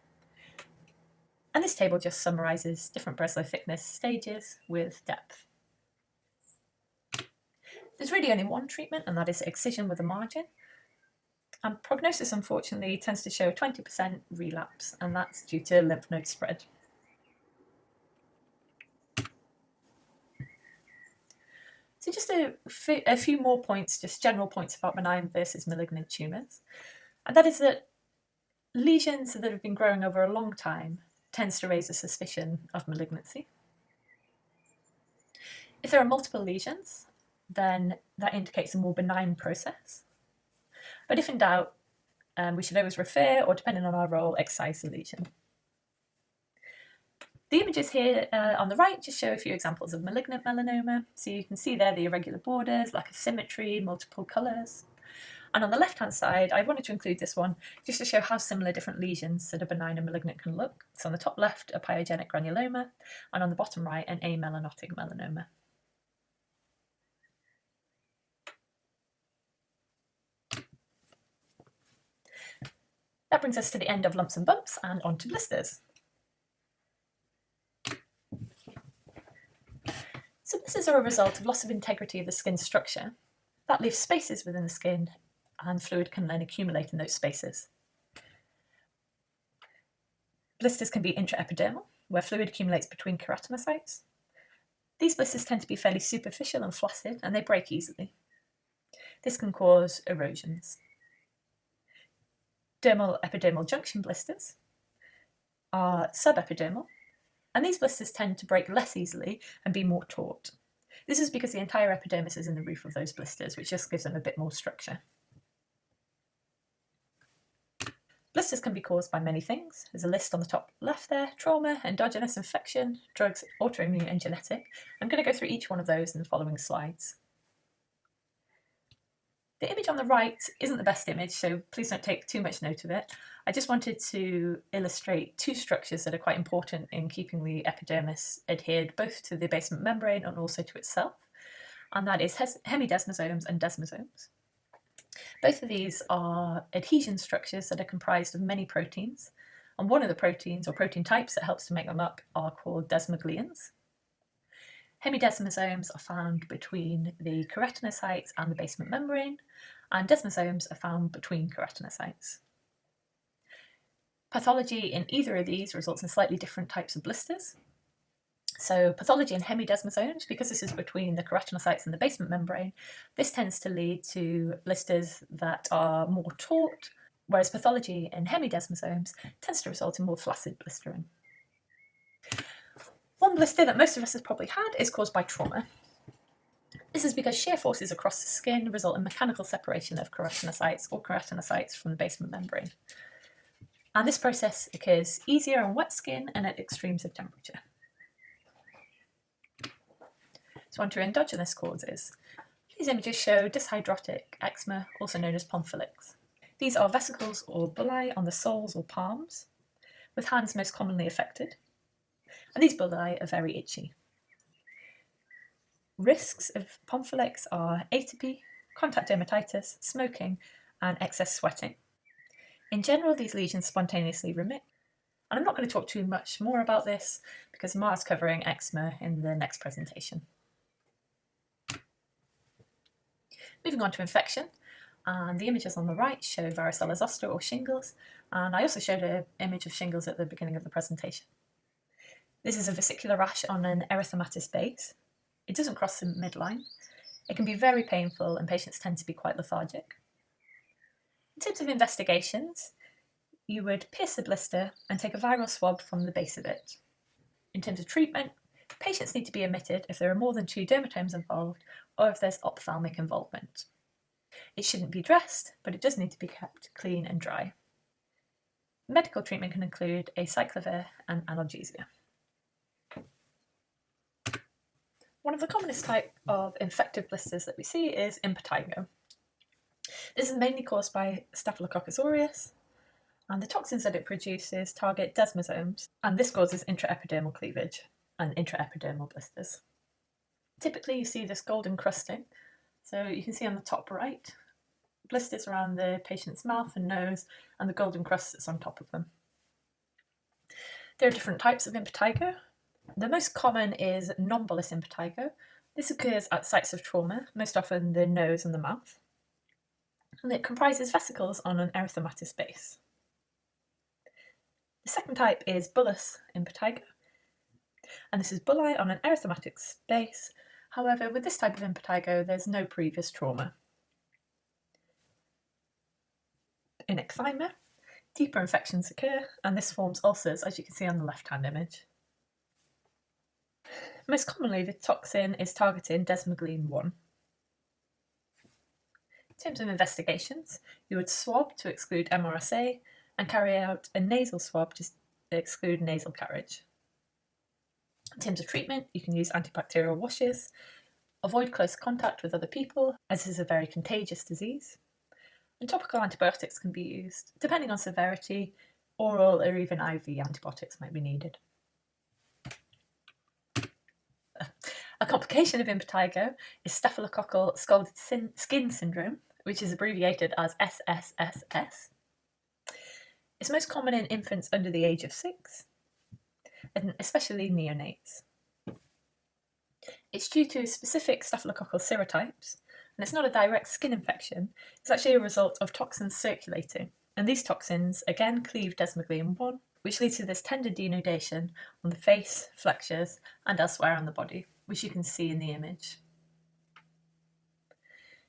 And this table just summarises different Breslow thickness stages with depth. There's really only one treatment, and that is excision with a margin. And prognosis, unfortunately, tends to show a 20% relapse, and that's due to lymph node spread. So just a few more points, just general points about benign versus malignant tumours. And that is that lesions that have been growing over a long time tends to raise a suspicion of malignancy. If there are multiple lesions, then that indicates a more benign process. But if in doubt, we should always refer, or depending on our role, excise the lesion. The images here on the right just show a few examples of malignant melanoma. So you can see there the irregular borders, lack of symmetry, multiple colours. And on the left-hand side, I wanted to include this one just to show how similar different lesions that are benign and malignant can look. So on the top left, a pyogenic granuloma, and on the bottom right, an amelanotic melanoma. That brings us to the end of lumps and bumps and on to blisters. So blisters are a result of loss of integrity of the skin structure. That leaves spaces within the skin, and fluid can then accumulate in those spaces. Blisters can be intraepidermal, where fluid accumulates between keratinocytes. These blisters tend to be fairly superficial and flaccid, and they break easily. This can cause erosions. Dermal epidermal junction blisters are subepidermal, and these blisters tend to break less easily and be more taut. This is because the entire epidermis is in the roof of those blisters, which just gives them a bit more structure. Blisters can be caused by many things. There's a list on the top left there: trauma, endogenous infection, drugs, autoimmune and genetic. I'm going to go through each one of those in the following slides. The image on the right isn't the best image, so please don't take too much note of it. I just wanted to illustrate two structures that are quite important in keeping the epidermis adhered both to the basement membrane and also to itself, and that is hemidesmosomes and desmosomes. Both of these are adhesion structures that are comprised of many proteins, and one of the proteins or protein types that helps to make them up are called desmoglians. Hemidesmosomes are found between the keratinocytes and the basement membrane, and desmosomes are found between keratinocytes. Pathology in either of these results in slightly different types of blisters. So pathology in hemidesmosomes, because this is between the keratinocytes and the basement membrane, this tends to lead to blisters that are more taut, whereas pathology in hemidesmosomes tends to result in more flaccid blistering. One blister that most of us have probably had is caused by trauma. This is because shear forces across the skin result in mechanical separation of keratinocytes or keratinocytes from the basement membrane. And this process occurs easier on wet skin and at extremes of temperature. So on to endogenous causes. These images show dyshydrotic eczema, also known as pompholyx. These are vesicles or bullae on the soles or palms, with hands most commonly affected. And these bullae are very itchy. Risks of pompholyx are atopy, contact dermatitis, smoking, and excess sweating. In general, these lesions spontaneously remit. And I'm not going to talk too much more about this because Mara's covering eczema in the next presentation. Moving on to infection, and the images on the right show varicella zoster or shingles, and I also showed an image of shingles at the beginning of the presentation. This is a vesicular rash on an erythematous base. It doesn't cross the midline. It can be very painful and patients tend to be quite lethargic. In terms of investigations, you would pierce the blister and take a viral swab from the base of it. In terms of treatment, patients need to be admitted if there are more than 2 dermatomes involved or if there's ophthalmic involvement. It shouldn't be dressed, but it does need to be kept clean and dry. Medical treatment can include acyclovir and analgesia. One of the commonest type of infective blisters that we see is impetigo. This is mainly caused by Staphylococcus aureus, and the toxins that it produces target desmosomes, and this causes intraepidermal cleavage and intraepidermal blisters. Typically you see this golden crusting, so you can see on the top right, blisters around the patient's mouth and nose, and the golden crust that's on top of them. There are different types of impetigo. The most common is non-bullous impetigo. This occurs at sites of trauma, most often the nose and the mouth. and it comprises vesicles on an erythematous base. The second type is bullous impetigo, and this is bulli on an erythematic base. However, with this type of impetigo, there's no previous trauma. In ecthyma, deeper infections occur, and this forms ulcers, as you can see on the left-hand image. Most commonly, the toxin is targeting desmoglein 1. In terms of investigations, you would swab to exclude MRSA and carry out a nasal swab to exclude nasal carriage. In terms of treatment, you can use antibacterial washes, avoid close contact with other people, as this is a very contagious disease, and topical antibiotics can be used. Depending on severity, oral or even IV antibiotics might be needed. A complication of impetigo is staphylococcal scalded skin syndrome, which is abbreviated as SSSS. It's most common in infants under the age of 6, and especially neonates. It's due to specific staphylococcal serotypes, and it's not a direct skin infection. It's actually a result of toxins circulating, and these toxins again cleave desmoglein 1, which leads to this tender denudation on the face, flexures, and elsewhere on the body, which you can see in the image.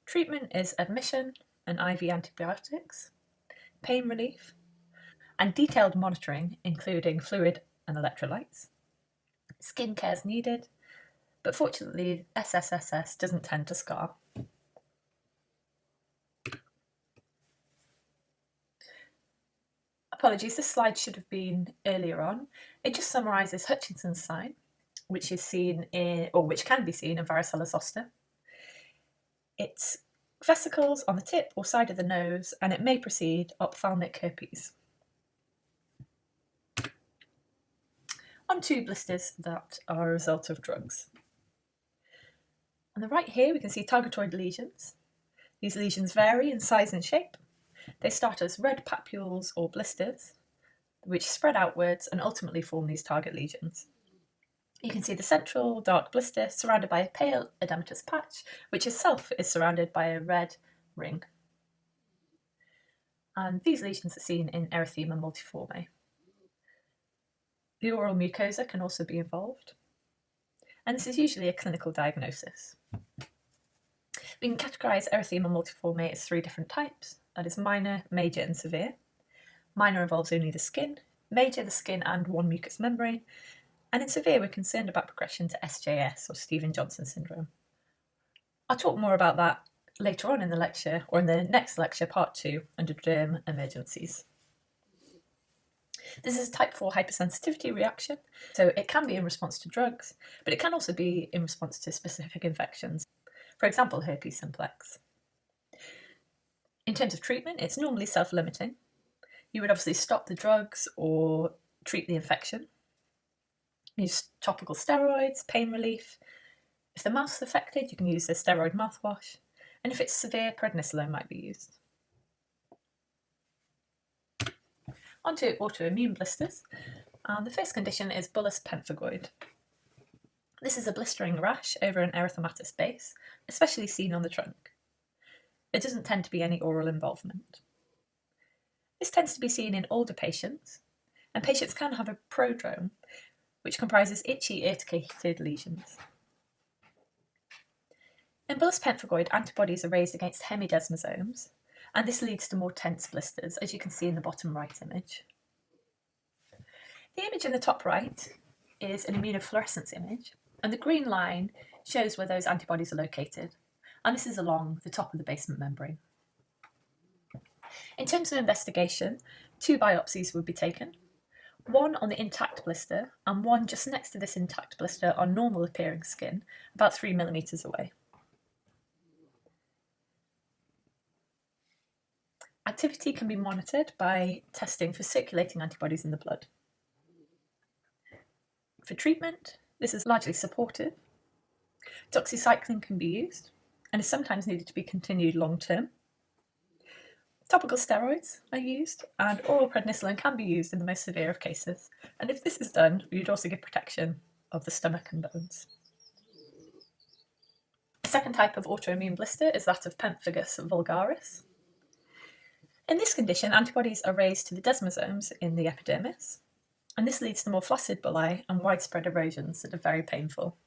Treatment is admission and IV antibiotics, pain relief, and detailed monitoring, including fluid and electrolytes. Skin care is needed, but fortunately, SSSS doesn't tend to scar. Apologies, this slide should have been earlier on. It just summarises Hutchinson's sign, which is seen in, or which can be seen in varicella zoster. It's vesicles on the tip or side of the nose, and it may precede ophthalmic herpes. On to blisters that are a result of drugs. On the right here, we can see targetoid lesions. These lesions vary in size and shape. They start as red papules or blisters, which spread outwards and ultimately form these target lesions. You can see the central dark blister surrounded by a pale edematous patch, which itself is surrounded by a red ring. And these lesions are seen in erythema multiforme. The oral mucosa can also be involved, and this is usually a clinical diagnosis. We can categorise erythema multiforme as 3 different types, that is minor, major and severe. Minor involves only the skin, major the skin and one mucous membrane, and in severe we're concerned about progression to SJS or Stevens-Johnson syndrome. I'll talk more about that later on in the lecture, or in the next lecture, part 2, under derm emergencies. This is a type 4 hypersensitivity reaction, so it can be in response to drugs, but it can also be in response to specific infections, for example, herpes simplex. In terms of treatment, it's normally self-limiting. You would obviously stop the drugs or treat the infection. Use topical steroids, pain relief. If the mouth is affected, you can use a steroid mouthwash, and if it's severe, prednisolone might be used. On to autoimmune blisters. The first condition is bullous pemphigoid. This is a blistering rash over an erythematous base, especially seen on the trunk. There doesn't tend to be any oral involvement. This tends to be seen in older patients, and patients can have a prodrome, which comprises itchy, urticated lesions. In bullous pemphigoid, antibodies are raised against hemidesmosomes, and this leads to more tense blisters, as you can see in the bottom right image. The image in the top right is an immunofluorescence image, and the green line shows where those antibodies are located, and this is along the top of the basement membrane. In terms of investigation, 2 biopsies would be taken, one on the intact blister and one just next to this intact blister on normal appearing skin, about 3 millimeters away. Activity can be monitored by testing for circulating antibodies in the blood. For treatment, this is largely supportive. Doxycycline can be used and is sometimes needed to be continued long-term. Topical steroids are used, and oral prednisolone can be used in the most severe of cases. And if this is done, you'd also give protection of the stomach and bones. The second type of autoimmune blister is that of pemphigus vulgaris. In this condition, antibodies are raised to the desmosomes in the epidermis, and this leads to more flaccid bullae and widespread erosions that are very painful.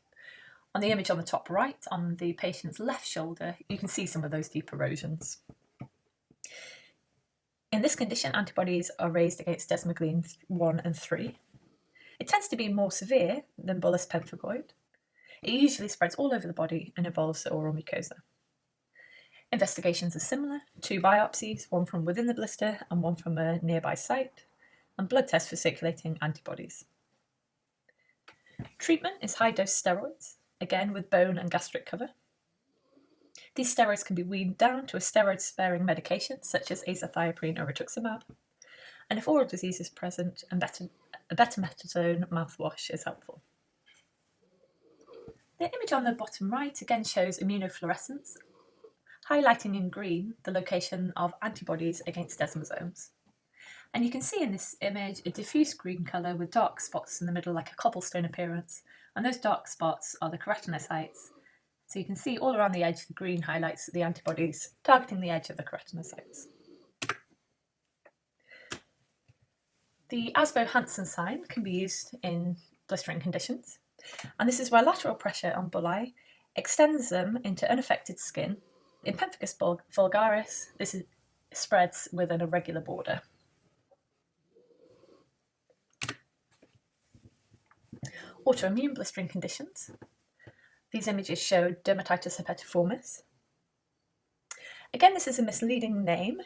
On the image on the top right, on the patient's left shoulder, you can see some of those deep erosions. In this condition, antibodies are raised against desmogleins 1 and 3. It tends to be more severe than bullous pemphigoid. It usually spreads all over the body and involves the oral mucosa. Investigations are similar: 2 biopsies, one from within the blister and one from a nearby site, and blood tests for circulating antibodies. Treatment is high-dose steroids, again with bone and gastric cover. These steroids can be weaned down to a steroid-sparing medication such as azathioprine or rituximab, and if oral disease is present, a betamethasone mouthwash is helpful. The image on the bottom right again shows immunofluorescence, highlighting in green the location of antibodies against desmosomes. And you can see in this image a diffuse green colour with dark spots in the middle, like a cobblestone appearance, and those dark spots are the keratinocytes. So you can see all around the edge the green highlights the antibodies targeting the edge of the keratinocytes. The Asbo-Hansen sign can be used in blistering conditions, and this is where lateral pressure on bullae extends them into unaffected skin. In pemphigus vulgaris, this spreads with an irregular border. Autoimmune blistering conditions. These images show dermatitis herpetiformis. Again, this is a misleading name.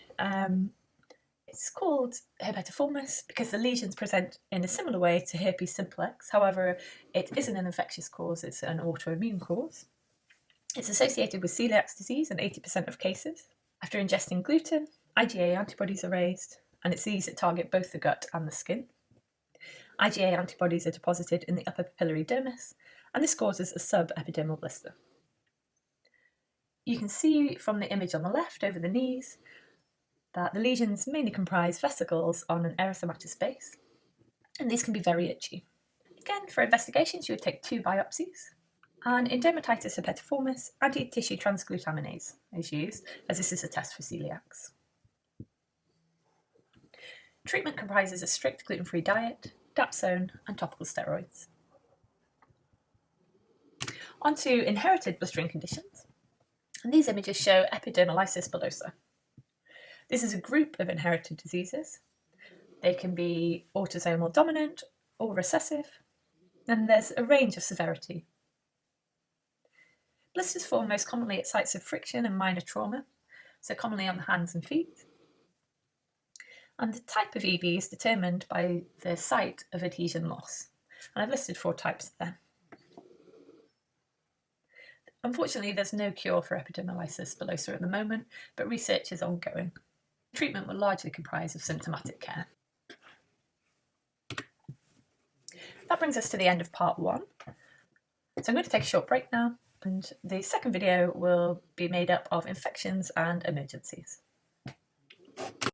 It's called herpetiformis because the lesions present in a similar way to herpes simplex. However, it isn't an infectious cause, it's an autoimmune cause. It's associated with celiac disease in 80% of cases. After ingesting gluten, IgA antibodies are raised, and it's these that target both the gut and the skin. IgA antibodies are deposited in the upper papillary dermis, and this causes a subepidermal blister. You can see from the image on the left over the knees that the lesions mainly comprise vesicles on an erythematous base, and these can be very itchy. Again, for investigations, you would take 2 biopsies, and in dermatitis herpetiformis, anti-tissue transglutaminase is used, as this is a test for celiacs. Treatment comprises a strict gluten-free diet, dapsone, and topical steroids. On to inherited blistering conditions, and these images show epidermolysis bullosa. This is a group of inherited diseases. They can be autosomal dominant or recessive, and there's a range of severity. Blisters form most commonly at sites of friction and minor trauma, so commonly on the hands and feet. And the type of EB is determined by the site of adhesion loss, and I've listed 4 types there. Unfortunately, there's no cure for epidermolysis bullosa at the moment, but research is ongoing. Treatment will largely comprise of symptomatic care. That brings us to the end of part 1. So I'm going to take a short break now, and the second video will be made up of infections and emergencies.